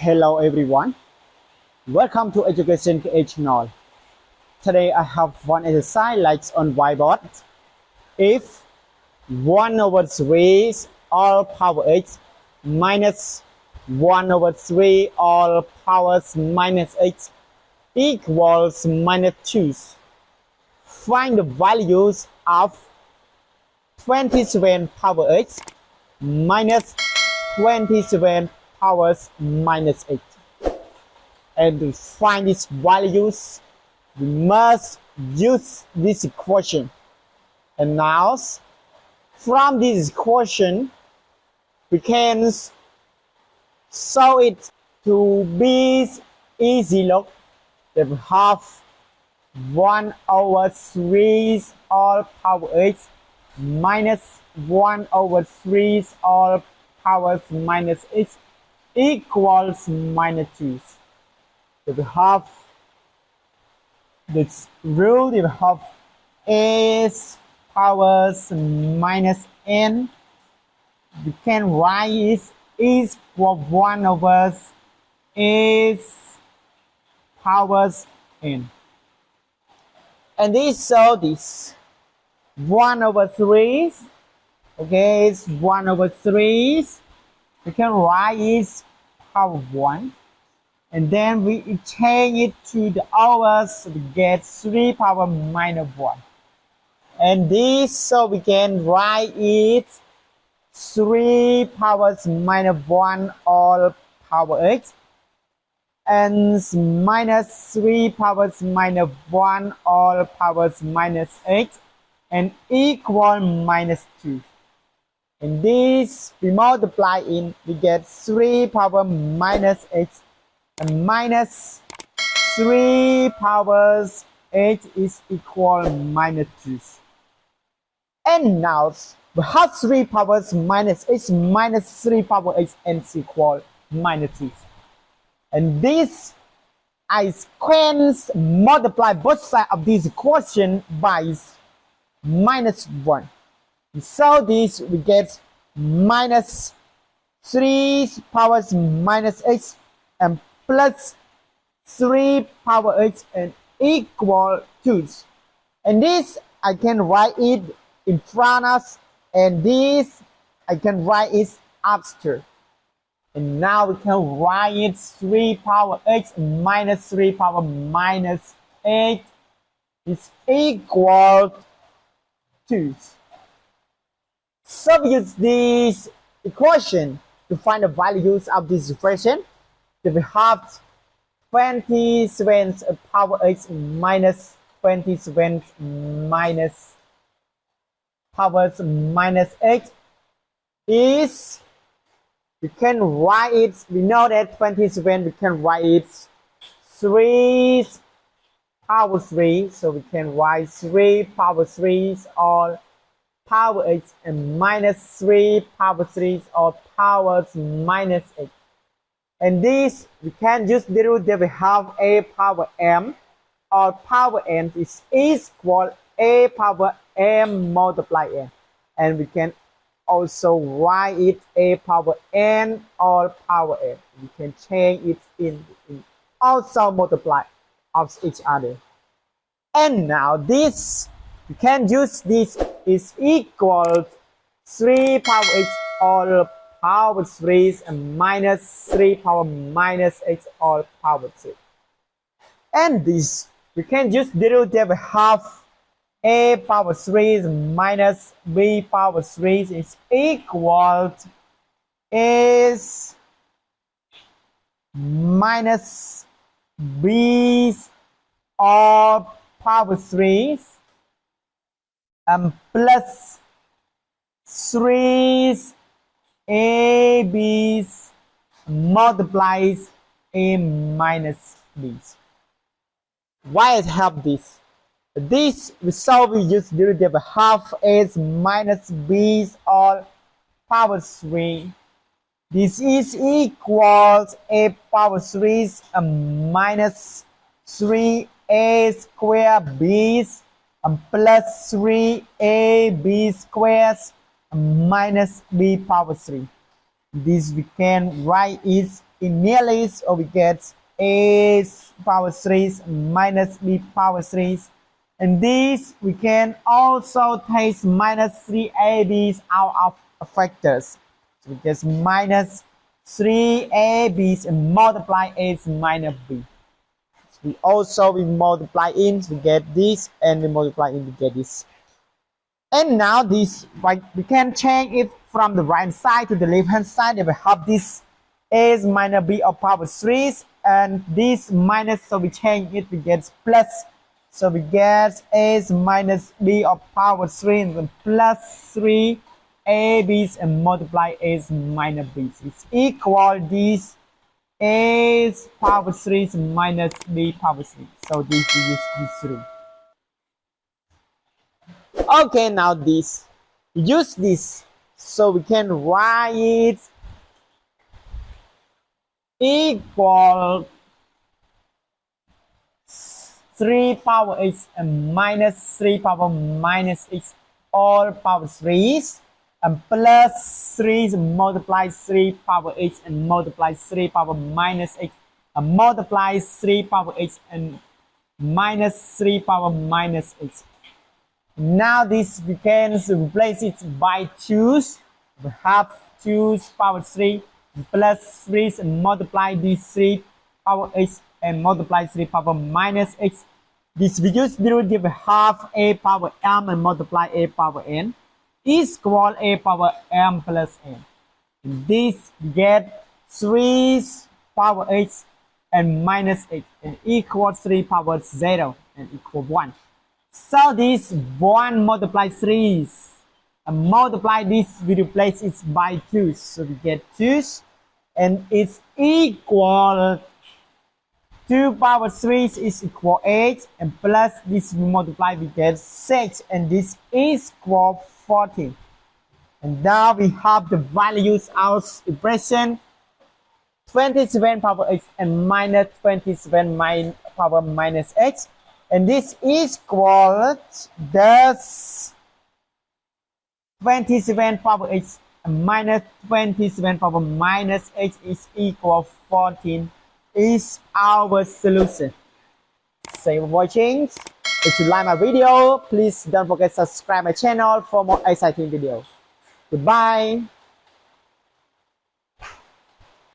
Hello everyone, welcome to Education KH channel. Today I have one exercise like on whiteboard. If 1 over 3 all power h minus 1 over 3 all powers minus h equals minus 2, find the values of 27 power h minus 27 powers minus 8. And to find these values, we must use this equation. And now, from this equation, we can solve it to be easy. Look, that we have 1 over 3 all power h minus 1 over 3 all powers minus h equals minus 2. So we have this rule, we have s powers minus n. We can write it is for 1 over s powers n. And this, so this 1 over 3, okay, it's 1 over 3. We can write it power 1, and then we change it to the overs to get 3 power minus 1. And this, so we can write it 3 powers minus 1 all power h, and minus 3 powers minus 1 all powers minus 8, and equal minus 2. And this we multiply in, we get 3 power minus 8 and minus 3 powers 8 is equal minus 2. And now we have 3 powers minus 8 minus 3 power 8 and is equal minus 2. And this I multiply both sides of this equation by minus 1. So this we get minus 3 powers minus 8 and plus 3 power 8 and equal 2. And this I can write it in front of us, and this I can write it after. And now we can write it 3 power 8 minus 3 power minus 8 is equal 2. So we use this equation to find the values of this expression. That we have 27 power 8 minus 27 minus powers minus 8 is, we can write it, we know that 27 we can write it 3 power 3, so we can write 3 power 3 all power 8 and minus 3 power 3 or powers minus 8. And this we can just derivative, we have a power m or power n is equal a power m multiply n. And we can also write it a power n or power n. We can change it in also multiply of each other. And now this, we can use this is equal 3 power 8 all power 3 and minus 3 power minus 8 all power 3. And this, we can just derivative half a power 3 minus b power 3 is equal to s minus b all power 3 and plus 3 ab's multiplies a minus b's. Why I have this? This we solve, we use derivative half s minus b's all power 3. This is equals a power 3 minus 3a squared b's plus 3ab squared minus b power 3. This we can write is in nearly, so we get a power 3 minus b power 3. And this we can also take minus 3ab's out of factors. So we get minus 3ab's and multiply a minus b. So we also we multiply in, we get this, and we multiply in, we get this. And now this, like, we can change it from the right hand side to the left hand side. We have this a minus b of power 3, and this minus, so we change it, we get plus. So we get a minus b of power 3 and plus 3 ab's and multiply a minus b. It's equal this a power 3 minus b power 3. So this we use this rule. Okay, now this, use this, so we can write equal 3 power x and minus 3 power minus x all power 3 and plus 3 multiply 3 power x and multiply 3 power minus x and multiply 3 power x and minus 3 power minus x. Now this we can replace it by 2's. We have 2's power 3 plus 3 and multiply this 3 power x and multiply 3 power minus x. This we use the rule, give half a power m and multiply a power n is equal a power m plus n. And this we get 3 power x and minus x and equal 3 power 0 and equal 1. So this 1 multiply 3 and multiply this, we replace it by 2. So we get 2 and it's equal 2 power 3 is equal 8 and plus this we multiply, we get 6 and this is equal 14. And now we have the values of expression 27 power x and minus 27 power minus x. And this is equal thus 27 power x minus 27 power minus x is equal 14 is our solution. Thank you for watching. If you like my video, please don't forget to subscribe my channel for more exciting videos. Goodbye.